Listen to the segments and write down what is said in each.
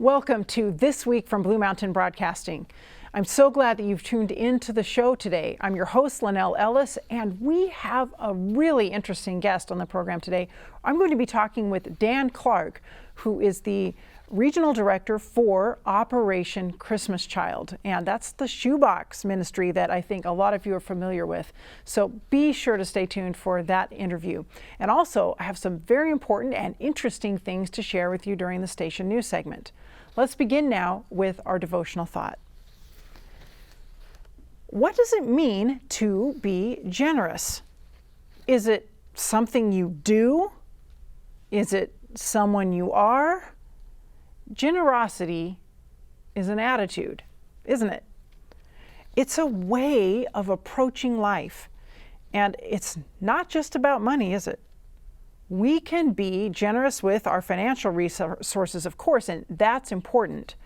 Welcome to This Week from Blue Mountain Broadcasting. I'm so glad that you've tuned into the show today. I'm your host, Lynelle Ellis, and we have a really interesting guest on the program today. I'm going to be talking with Dan Clark, who is the Regional Director for Operation Christmas Child, and that's the shoebox ministry that I think a lot of you are familiar with. So be sure to stay tuned for that interview. And also, I have some very important and interesting things to share with you during the station news segment. Let's begin now with our devotional thought. What does it mean to be generous? Is it something you do? Is it someone you are? Generosity is an attitude, isn't it? It's a way of approaching life. And it's not just about money, is it? We can be generous with our financial resources, of course, and that's important.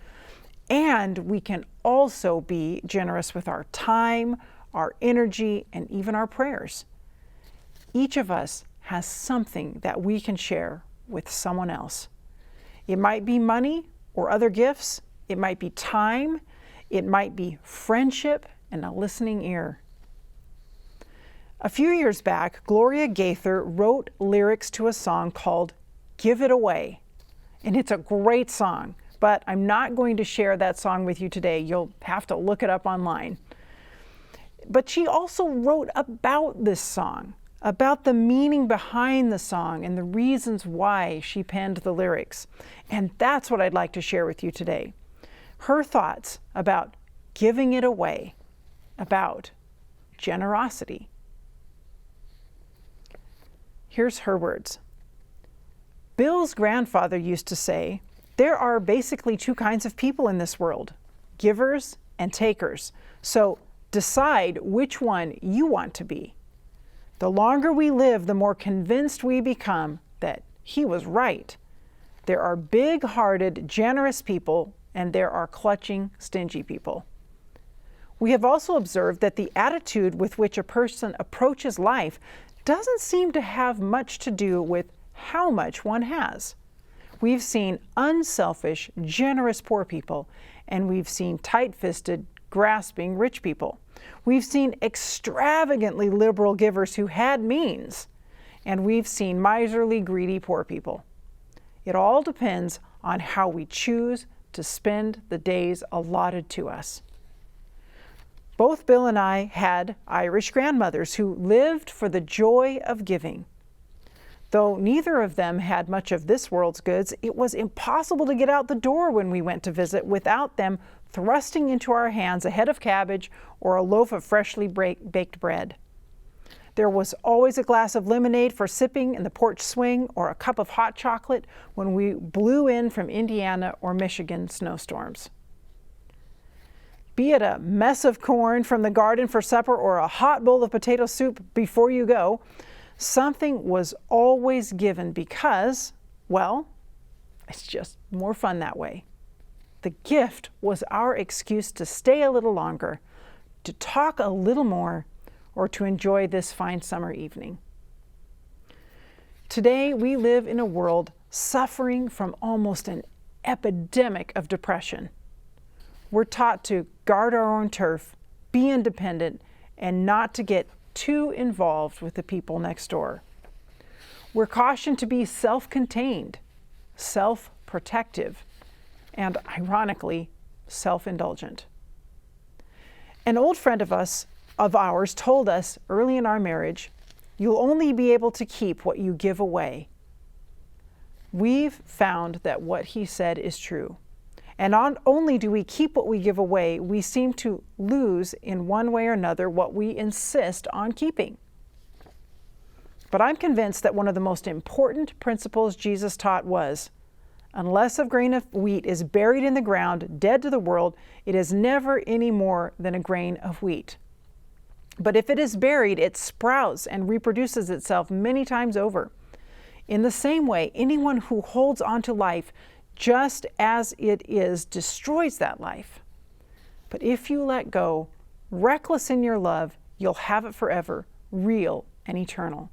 And we can also be generous with our time, our energy, and even our prayers. Each of us has something that we can share with someone else. It might be money or other gifts. It might be time. It might be friendship and a listening ear. A few years back, Gloria Gaither wrote lyrics to a song called Give It Away. And it's a great song, but I'm not going to share that song with you today. You'll have to look it up online. But she also wrote about this song, about the meaning behind the song and the reasons why she penned the lyrics. And that's what I'd like to share with you today. Her thoughts about giving it away, about generosity. Here's her words. Bill's grandfather used to say, there are basically two kinds of people in this world, givers and takers. So decide which one you want to be. The longer we live, the more convinced we become that he was right. There are big-hearted, generous people, and there are clutching, stingy people. We have also observed that the attitude with which a person approaches life doesn't seem to have much to do with how much one has. We've seen unselfish, generous poor people, and we've seen tight-fisted, grasping rich people. We've seen extravagantly liberal givers who had means, and we've seen miserly, greedy poor people. It all depends on how we choose to spend the days allotted to us. Both Bill and I had Irish grandmothers who lived for the joy of giving. Though neither of them had much of this world's goods, it was impossible to get out the door when we went to visit without them thrusting into our hands a head of cabbage or a loaf of freshly baked bread. There was always a glass of lemonade for sipping in the porch swing or a cup of hot chocolate when we blew in from Indiana or Michigan snowstorms. Be it a mess of corn from the garden for supper or a hot bowl of potato soup before you go, something was always given because, well, it's just more fun that way. The gift was our excuse to stay a little longer, to talk a little more, or to enjoy this fine summer evening. Today, we live in a world suffering from almost an epidemic of depression. We're taught to guard our own turf, be independent, and not to get too involved with the people next door. We're cautioned to be self-contained, self-protective, and ironically, self-indulgent. An old friend of ours told us early in our marriage, you'll only be able to keep what you give away. We've found that what he said is true. And not only do we keep what we give away, we seem to lose in one way or another what we insist on keeping. But I'm convinced that one of the most important principles Jesus taught was, unless a grain of wheat is buried in the ground, dead to the world, it is never any more than a grain of wheat. But if it is buried, it sprouts and reproduces itself many times over. In the same way, anyone who holds on to life just as it is destroys that life. But if you let go, reckless in your love, you'll have it forever, real and eternal.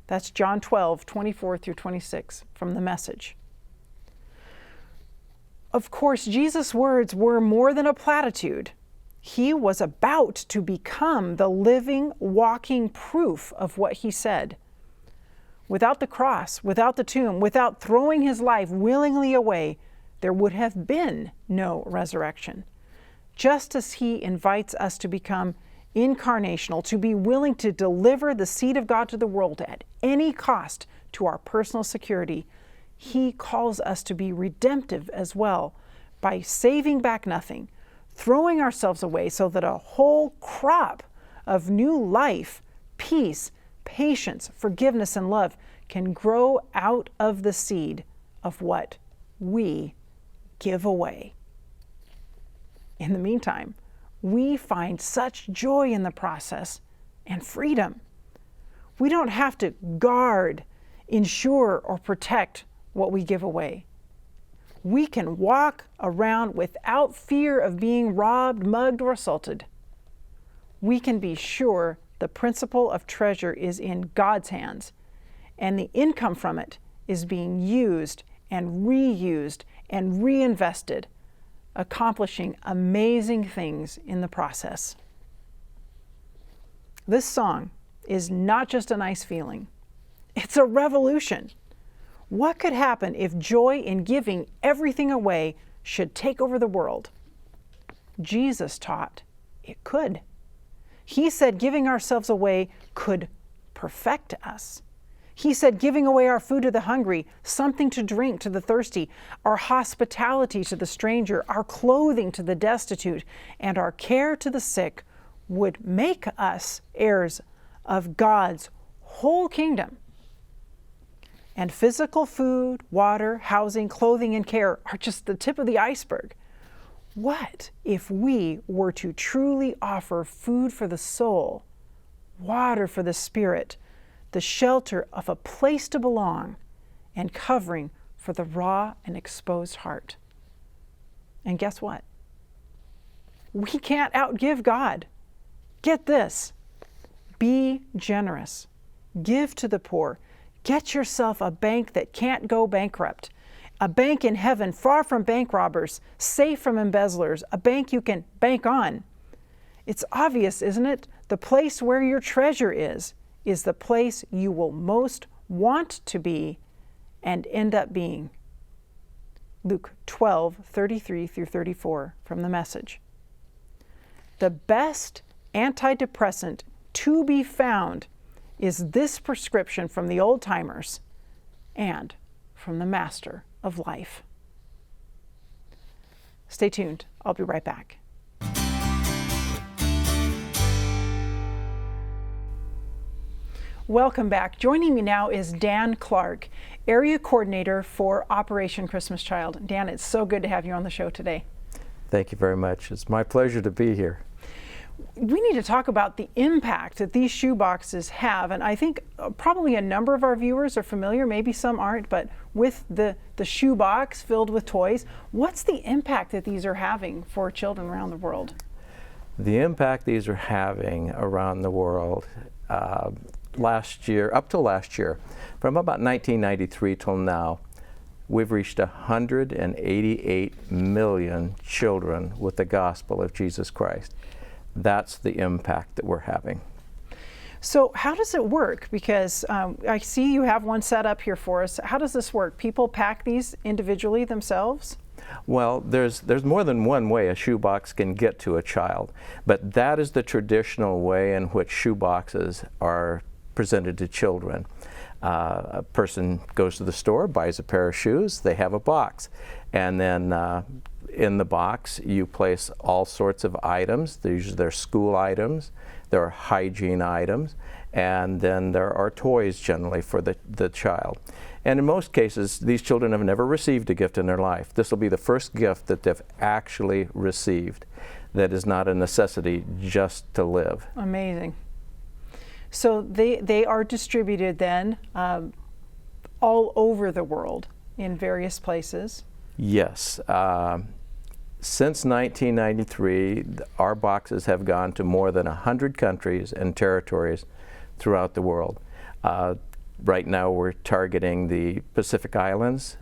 That's John 12, 24 through 26 from the Message. Of course, Jesus' words were more than a platitude. He was about to become the living, walking proof of what he said. Without the cross, without the tomb, without throwing his life willingly away, there would have been no resurrection. Just as he invites us to become incarnational, to be willing to deliver the seed of God to the world at any cost to our personal security, he calls us to be redemptive as well by saving back nothing, throwing ourselves away so that a whole crop of new life, peace, patience, forgiveness, and love can grow out of the seed of what we give away. In the meantime, we find such joy in the process and freedom. We don't have to guard, ensure, or protect what we give away. We can walk around without fear of being robbed, mugged, or assaulted. We can be sure the principle of treasure is in God's hands, and the income from it is being used and reused and reinvested, accomplishing amazing things in the process. This song is not just a nice feeling, it's a revolution. What could happen if joy in giving everything away should take over the world? Jesus taught it could. He said giving ourselves away could perfect us. He said giving away our food to the hungry, something to drink to the thirsty, our hospitality to the stranger, our clothing to the destitute, and our care to the sick would make us heirs of God's whole kingdom. And physical food, water, housing, clothing, and care are just the tip of the iceberg. What if we were to truly offer food for the soul, water for the spirit, the shelter of a place to belong, and covering for the raw and exposed heart? And guess what? We can't outgive God. Get this. Be generous. Give to the poor. Get yourself a bank that can't go bankrupt. A bank in heaven, far from bank robbers, safe from embezzlers, a bank you can bank on. It's obvious, isn't it? The place where your treasure is the place you will most want to be and end up being. Luke 12:33-34 from the Message. The best antidepressant to be found is this prescription from the old timers and from the master of life. Stay tuned. I'll be right back. Welcome back. Joining me now is Dan Clark, Area Coordinator for Operation Christmas Child. Dan, it's so good to have you on the show today. Thank you very much. It's my pleasure to be here. We need to talk about the impact that these shoe boxes have, and I think probably a number of our viewers are familiar, maybe some aren't, but with the shoe box filled with toys, what's the impact that these are having for children around the world? The impact these are having around the world, last year, up till last year, from about 1993 till now, we've reached 188 million children with the gospel of Jesus Christ. That's the impact that we're having. So how does it work? Because I see you have one set up here for us. How does this work? People pack these individually themselves? Well, there's more than one way a shoebox can get to a child, but that is the traditional way in which shoeboxes are presented to children. A person goes to the store, buys a pair of shoes, they have a box, and then in the box you place all sorts of items. They're school items, there are hygiene items, and then there are toys generally for the child. And in most cases, these children have never received a gift in their life. This will be the first gift that they've actually received that is not a necessity just to live. Amazing. So they are distributed then all over the world in various places? Yes. Since 1993, our boxes have gone to more than 100 countries and territories throughout the world. Right now we're targeting the Pacific Islands.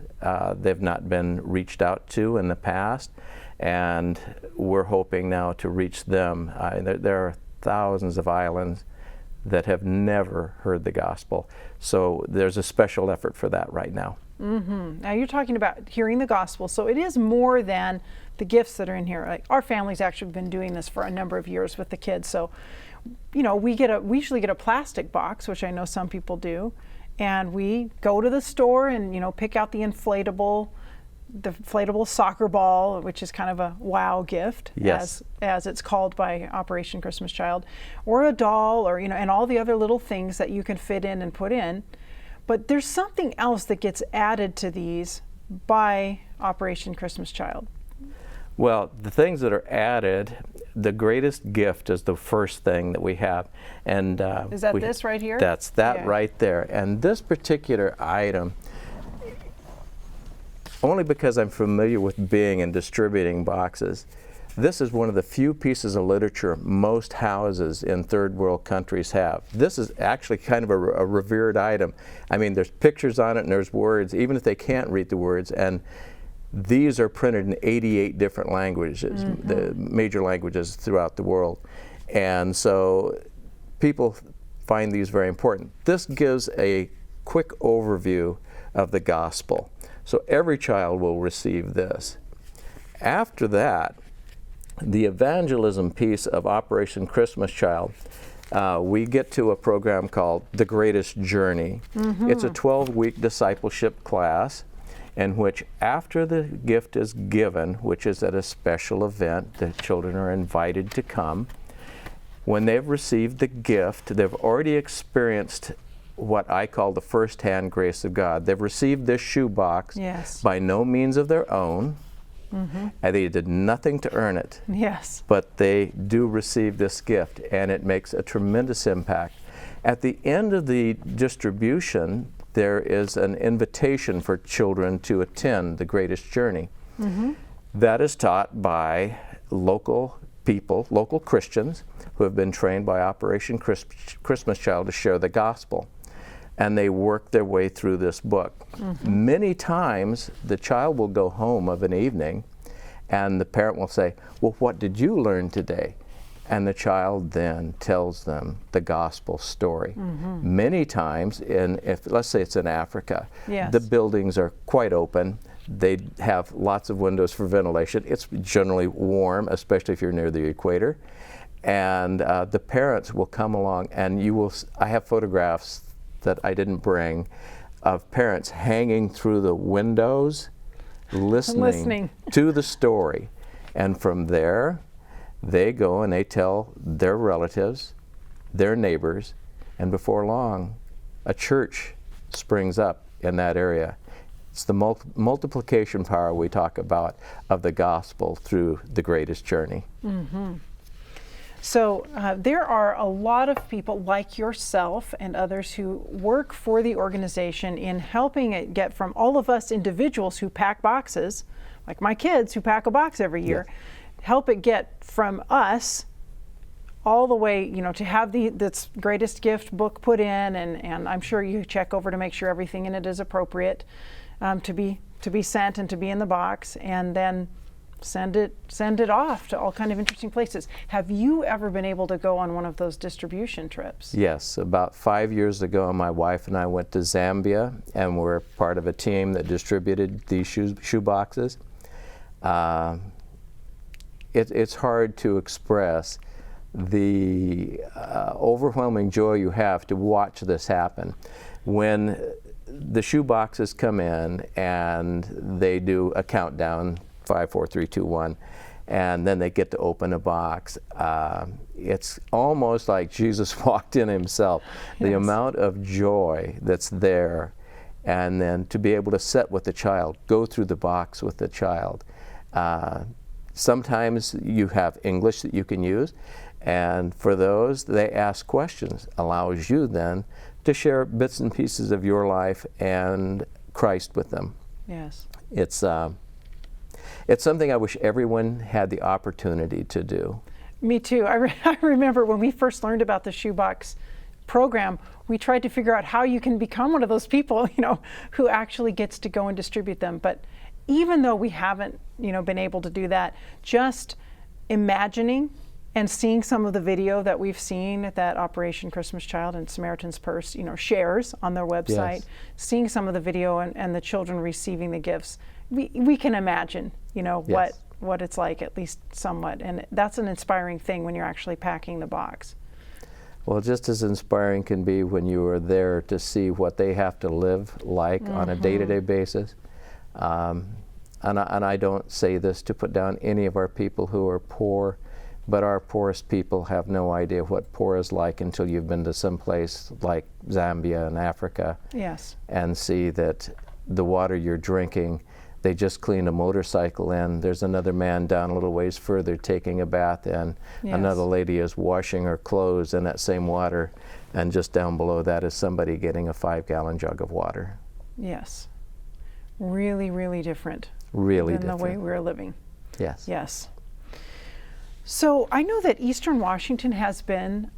They've not been reached out to in the past, and we're hoping now to reach them. There are thousands of islands that have never heard the gospel. So there's a special effort for that right now. Mm-hmm. Now you're talking about hearing the gospel, so it is more than the gifts that are in here. Like, our family's actually been doing this for a number of years with the kids. So, you know, we usually get a plastic box, which I know some people do, and we go to the store and, you know, pick out the inflatable soccer ball, which is kind of a wow gift, yes, as it's called by Operation Christmas Child, or a doll, or, you know, and all the other little things that you can fit in and put in. But there's something else that gets added to these by Operation Christmas Child. Well, the things that are added, the greatest gift is the first thing that we have. And is that this right here? That's that right there. And this particular item, only because I'm familiar with being and distributing boxes, this is one of the few pieces of literature most houses in third world countries have. This is actually kind of a revered item. I mean, there's pictures on it and there's words, even if they can't read the words. And these are printed in 88 different languages, mm-hmm. the major languages throughout the world. And so people find these very important. This gives a quick overview of the gospel. So every child will receive this. After that, the evangelism piece of Operation Christmas Child, we get to a program called The Greatest Journey. Mm-hmm. It's a 12-week discipleship class in which, after the gift is given, which is at a special event, the children are invited to come. When they've received the gift, they've already experienced what I call the first-hand grace of God. They've received this shoebox by no means of their own. Mm-hmm. And they did nothing to earn it. Yes. But they do receive this gift, and it makes a tremendous impact. At the end of the distribution, there is an invitation for children to attend The Greatest Journey. Mm-hmm. That is taught by local people, local Christians, who have been trained by Operation Christmas Child to share the gospel. And they work their way through this book. Mm-hmm. Many times the child will go home of an evening and the parent will say, well, what did you learn today? And the child then tells them the gospel story. Mm-hmm. Many times, let's say it's in Africa, the buildings are quite open. They have lots of windows for ventilation. It's generally warm, especially if you're near the equator. And the parents will come along, and I have photographs that I didn't bring of parents hanging through the windows, listening to the story. And from there, they go and they tell their relatives, their neighbors, and before long, a church springs up in that area. It's the multiplication power we talk about of the gospel through The Greatest Journey. Mm-hmm. So there are a lot of people like yourself and others who work for the organization in helping it get from all of us individuals who pack boxes, like my kids who pack a box every year, help it get from us all the way, you know, to have this greatest gift book put in, and I'm sure you check over to make sure everything in it is appropriate to be sent and to be in the box, and then send it off to all kind of interesting places. Have you ever been able to go on one of those distribution trips? Yes, about 5 years ago, my wife and I went to Zambia, and we're part of a team that distributed these shoe boxes. It's hard to express the overwhelming joy you have to watch this happen. When the shoe boxes come in and they do a countdown, 5, 4, 3, 2, 1, and then they get to open a box. It's almost like Jesus walked in himself. The amount of joy that's there, and then to be able to sit with the child, go through the box with the child. Sometimes you have English that you can use, and for those, they ask questions, allows you then to share bits and pieces of your life and Christ with them. Yes. It's something I wish everyone had the opportunity to do. Me too. I remember when we first learned about the shoebox program, we tried to figure out how you can become one of those people, who actually gets to go and distribute them. But even though we haven't, been able to do that, just imagining and seeing some of the video that we've seen that Operation Christmas Child and Samaritan's Purse, shares on their website, Yes. seeing some of the video and the children receiving the gifts, we can imagine, Yes. what it's like, at least somewhat. And that's an inspiring thing when you're actually packing the box. Well, just as inspiring can be when you are there to see what they have to live like on a day-to-day basis. And I don't say this to put down any of our people who are poor, but our poorest people have no idea what poor is like until you've been to some place like Zambia and Africa. Yes. And see that the water you're drinking, they just cleaned a motorcycle in. There's another man down a little ways further taking a bath in. Yes. Another lady is washing her clothes in that same water. And just down below that is somebody getting a 5-gallon jug of water. Yes. Really, really different. Really than different. the way we're living. Yes. Yes. So I know that Eastern Washington has been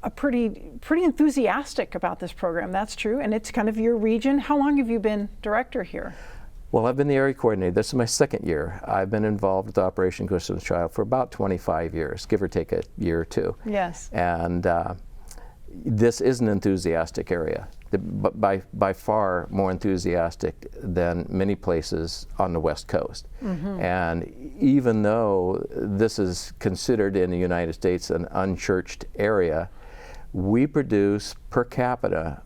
a pretty enthusiastic about this program. That's true, and it's kind of your region. How long have you been director here? Well, I've been the area coordinator. This is my second year. I've been involved with Operation Christmas Child for about 25 years, give or take a year or two. Yes. And this is an enthusiastic area, but by far more enthusiastic than many places on the West Coast. And even though this is considered in the United States an unchurched area, we produce per capita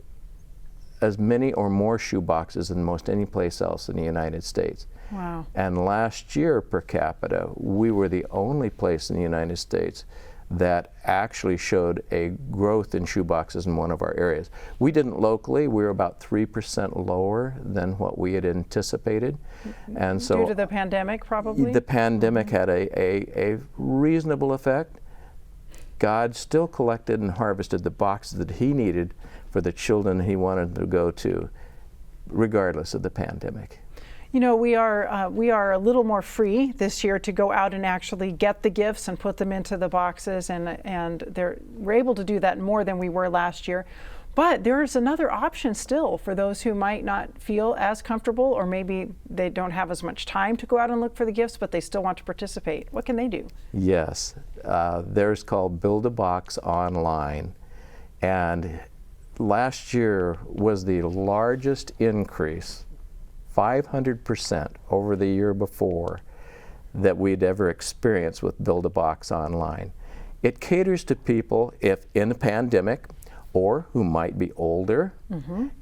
as many or more shoe boxes than most any place else in the United States. Wow. And last year per capita, we were the only place in the United States that actually showed a growth in shoe boxes in one of our areas. We didn't locally. We were about 3% lower than what we had anticipated. And so due to the pandemic, probably? the pandemic had a reasonable effect. God still collected and harvested the boxes that he needed for the children he wanted to go to, regardless of the pandemic. We are a little more free this year to go out and actually get the gifts and put them into the boxes, and we're able to do that more than we were last year. But there's another option still for those who might not feel as comfortable, or maybe they don't have as much time to go out and look for the gifts, but they still want to participate. What can they do? Yes, there's called Build a Box Online, and last year was the largest increase, 500% over the year before, that we'd ever experienced with Build a Box Online. It caters to people if in a pandemic, or who might be older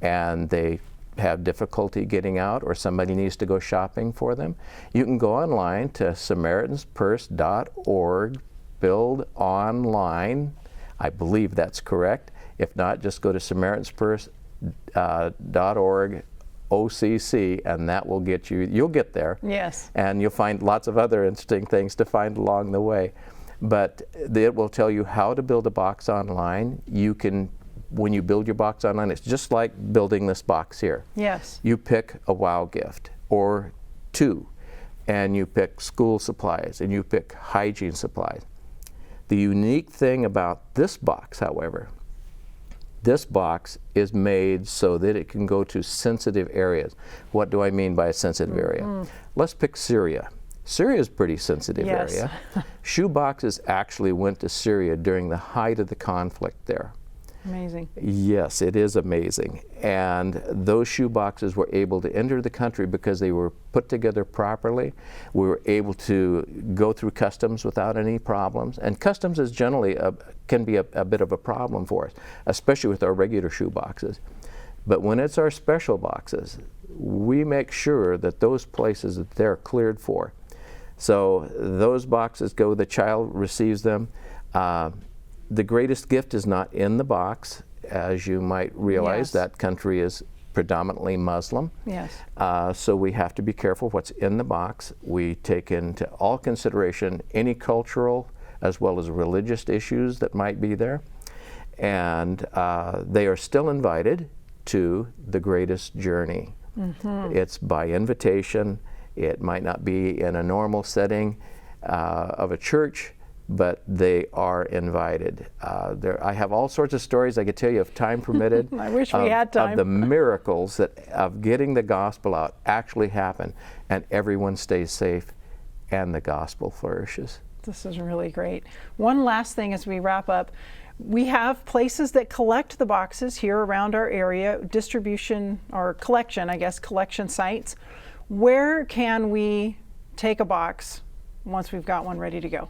and they have difficulty getting out, or somebody needs to go shopping for them. You can go online to SamaritansPurse.org, build online. I believe that's correct. If not, just go to SamaritansPurse.org OCC, and that will get you, you'll get there. Yes. And you'll find lots of other interesting things to find along the way. But it will tell you how to build a box online. You can, when you build your box online, it's just like building this box here. Yes. You pick a wow gift or two, and you pick school supplies, and you pick hygiene supplies. The unique thing about this box, however, this box is made so that it can go to sensitive areas. What do I mean by a sensitive area? Let's pick Syria. Syria is a pretty sensitive area. Shoe boxes actually went to Syria during the height of the conflict there. Amazing. Yes, it is amazing. And those shoe boxes were able to enter the country because they were put together properly. We were able to go through customs without any problems. And customs is generally can be a bit of a problem for us, especially with our regular shoe boxes. But when it's our special boxes, we make sure that those places that they're cleared for. So those boxes go, the child receives them. The greatest gift is not in the box, as you might realize. Yes. That country is predominantly Muslim. Yes. So we have to be careful what's in the box. We take into all consideration any cultural as well as religious issues that might be there. And they are still invited to the greatest journey. It's by invitation. It might not be in a normal setting of a church, but they are invited. I have all sorts of stories I could tell you if time permitted. I wish we had time. Of the miracles of getting the gospel out actually happen, and everyone stays safe, and the gospel flourishes. This is really great. One last thing as we wrap up. We have places that collect the boxes here around our area, distribution or collection, I guess, collection sites. Where can we take a box once we've got one ready to go?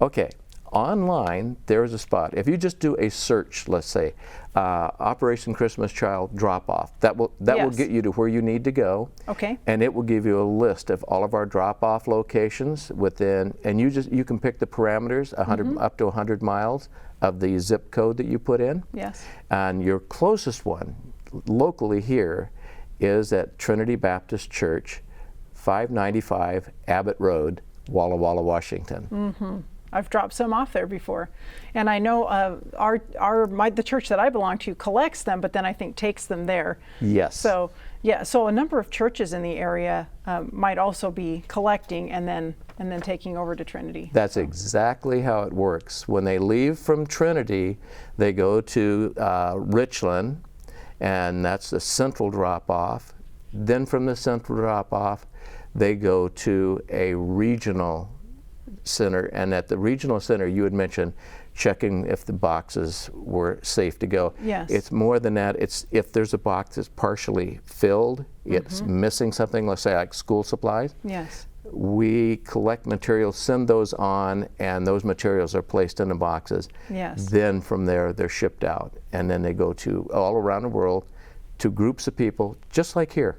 Okay, online there's a spot. If you just do a search, let's say, Operation Christmas Child drop-off, that will get you to where you need to go. Okay. And it will give you a list of all of our drop-off locations within, and you can pick the parameters, 100 up to 100 miles of the zip code that you put in. Yes. And your closest one locally here is at Trinity Baptist Church, 595 Abbott Road, Walla Walla, Washington. I've dropped some off there before, and I know the church that I belong to collects them, but then I think takes them there. Yes. So yeah, so a number of churches in the area might also be collecting and then taking over to Trinity. That's exactly how it works. When they leave from Trinity, they go to Richland, and that's the central drop-off. Then from the central drop-off, they go to a regional center, and at the regional center you had mentioned checking if the boxes were safe to go. Yes. It's more than that. It's if there's a box that's partially filled, it's missing something, let's say like school supplies. Yes. We collect materials, send those on, and those materials are placed in the boxes. Yes. Then from there they're shipped out, and then they go to all around the world to groups of people just like here.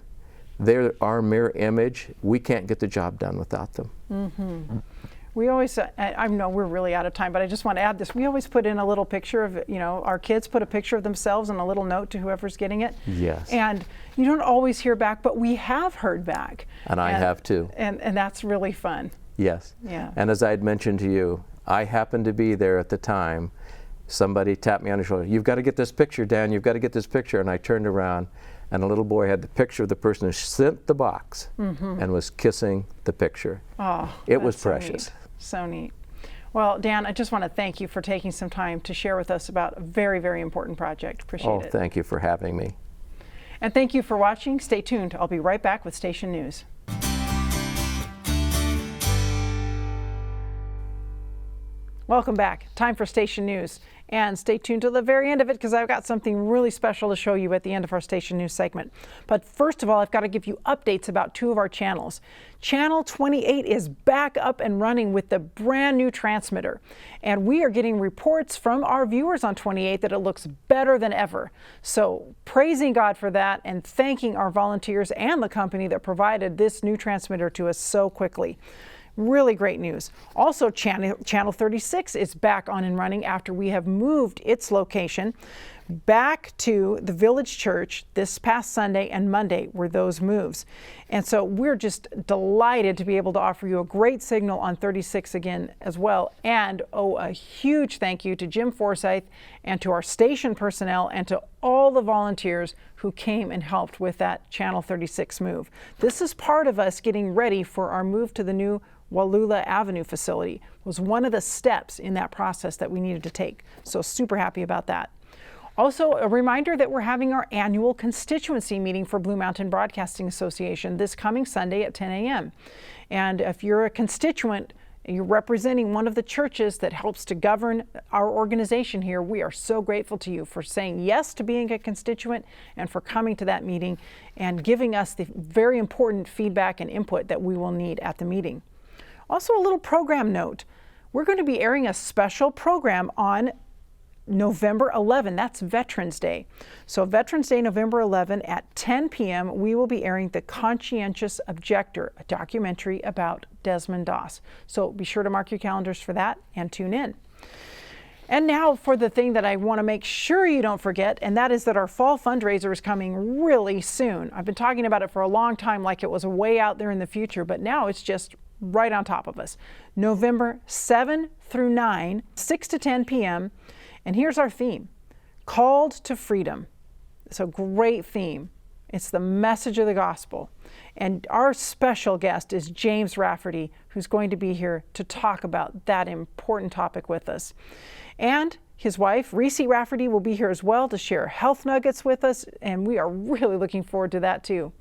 They're our mirror image. We can't get the job done without them. We always, I know we're really out of time, but I just want to add this. We always put in a little picture of, our kids put a picture of themselves and a little note to whoever's getting it. Yes. And you don't always hear back, but we have heard back. And I have too. And that's really fun. Yes. Yeah. And as I had mentioned to you, I happened to be there at the time. Somebody tapped me on the shoulder. You've got to get this picture, Dan. You've got to get this picture. And I turned around, and a little boy had the picture of the person who sent the box and was kissing the picture. Oh, it was so precious. Neat. So neat. Well, Dan, I just want to thank you for taking some time to share with us about a very, very important project. Appreciate it. Thank you for having me. And thank you for watching. Stay tuned. I'll be right back with Station News. Welcome back. Time for Station News. And stay tuned to the very end of it because I've got something really special to show you at the end of our Station News segment. But first of all, I've got to give you updates about two of our channels. Channel 28 is back up and running with the brand new transmitter. And we are getting reports from our viewers on 28 that it looks better than ever. So praising God for that and thanking our volunteers and the company that provided this new transmitter to us so quickly. Really great news. Also, Channel 36 is back on and running after we have moved its location back to the Village Church. This past Sunday and Monday were those moves. And so we're just delighted to be able to offer you a great signal on 36 again as well. And a huge thank you to Jim Forsyth and to our station personnel and to all the volunteers who came and helped with that Channel 36 move. This is part of us getting ready for our move to the new Wallula Avenue facility. Was one of the steps in that process that we needed to take. So super happy about that. Also, a reminder that we're having our annual constituency meeting for Blue Mountain Broadcasting Association this coming Sunday at 10 a.m. And if you're a constituent, you're representing one of the churches that helps to govern our organization here, we are so grateful to you for saying yes to being a constituent and for coming to that meeting and giving us the very important feedback and input that we will need at the meeting. Also, a little program note. We're going to be airing a special program on November 11. That's Veterans Day. So Veterans Day, November 11 at 10 p.m., we will be airing The Conscientious Objector, a documentary about Desmond Doss. So be sure to mark your calendars for that and tune in. And now for the thing that I want to make sure you don't forget, and that is that our fall fundraiser is coming really soon. I've been talking about it for a long time like it was way out there in the future, but now it's just right on top of us. November 7 through 9, 6 to 10 p.m. And here's our theme, Called to Freedom. It's a great theme. It's the message of the gospel. And our special guest is James Rafferty, who's going to be here to talk about that important topic with us. And his wife, Reese Rafferty, will be here as well to share health nuggets with us, and we are really looking forward to that too.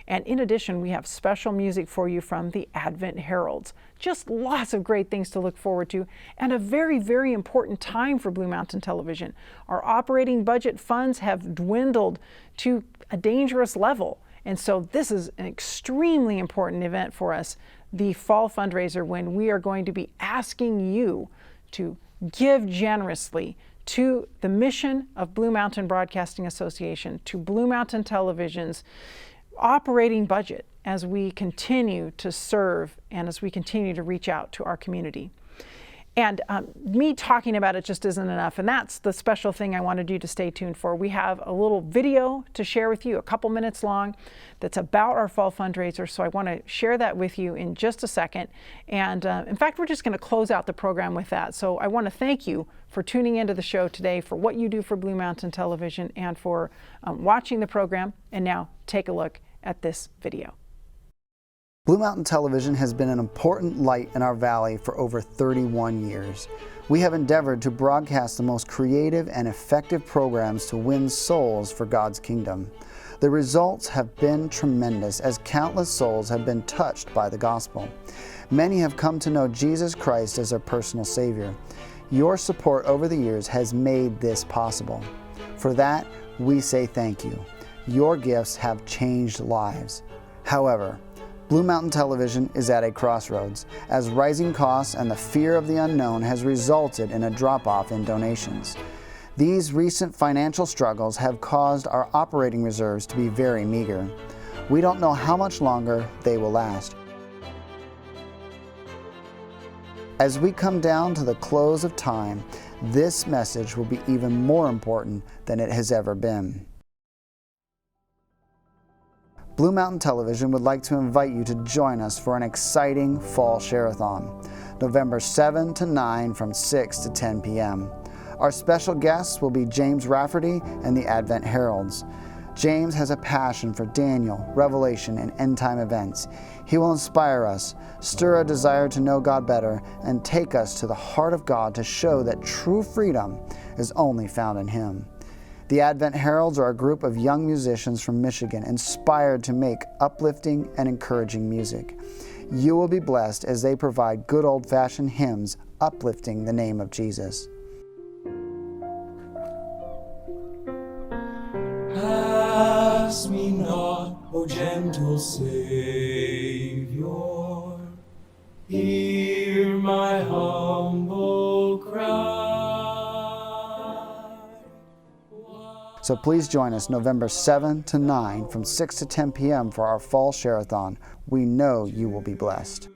And in addition, we have special music for you from the Advent Heralds. Just lots of great things to look forward to, and a very, very important time for Blue Mountain Television. Our operating budget funds have dwindled to a dangerous level, and so this is an extremely important event for us, the fall fundraiser, when we are going to be asking you to give generously to the mission of Blue Mountain Broadcasting Association, to Blue Mountain Television's operating budget as we continue to serve and as we continue to reach out to our community. And me talking about it just isn't enough, and that's the special thing I wanted you to stay tuned for. We have a little video to share with you, a couple minutes long, that's about our fall fundraiser, so I want to share that with you in just a second. And in fact, we're just going to close out the program with that. So I want to thank you for tuning into the show today, for what you do for Blue Mountain Television, and for watching the program. And now take a look at this video. Blue Mountain Television has been an important light in our valley for over 31 years. We have endeavored to broadcast the most creative and effective programs to win souls for God's kingdom. The results have been tremendous, as countless souls have been touched by the gospel. Many have come to know Jesus Christ as their personal Savior. Your support over the years has made this possible. For that, we say thank you. Your gifts have changed lives. However, Blue Mountain Television is at a crossroads, as rising costs and the fear of the unknown has resulted in a drop-off in donations. These recent financial struggles have caused our operating reserves to be very meager. We don't know how much longer they will last. As we come down to the close of time, this message will be even more important than it has ever been. Blue Mountain Television would like to invite you to join us for an exciting fall share-a-thon, November 7 to 9 from 6 to 10 p.m. Our special guests will be James Rafferty and the Advent Heralds. James has a passion for Daniel, Revelation, and end-time events. He will inspire us, stir a desire to know God better, and take us to the heart of God to show that true freedom is only found in Him. The Advent Heralds are a group of young musicians from Michigan inspired to make uplifting and encouraging music. You will be blessed as they provide good old-fashioned hymns uplifting the name of Jesus. Pass me not, O gentle Savior, hear my humble cry. So please join us November 7 to 9 from 6 to 10 p.m. for our fall share-a-thon. We know you will be blessed.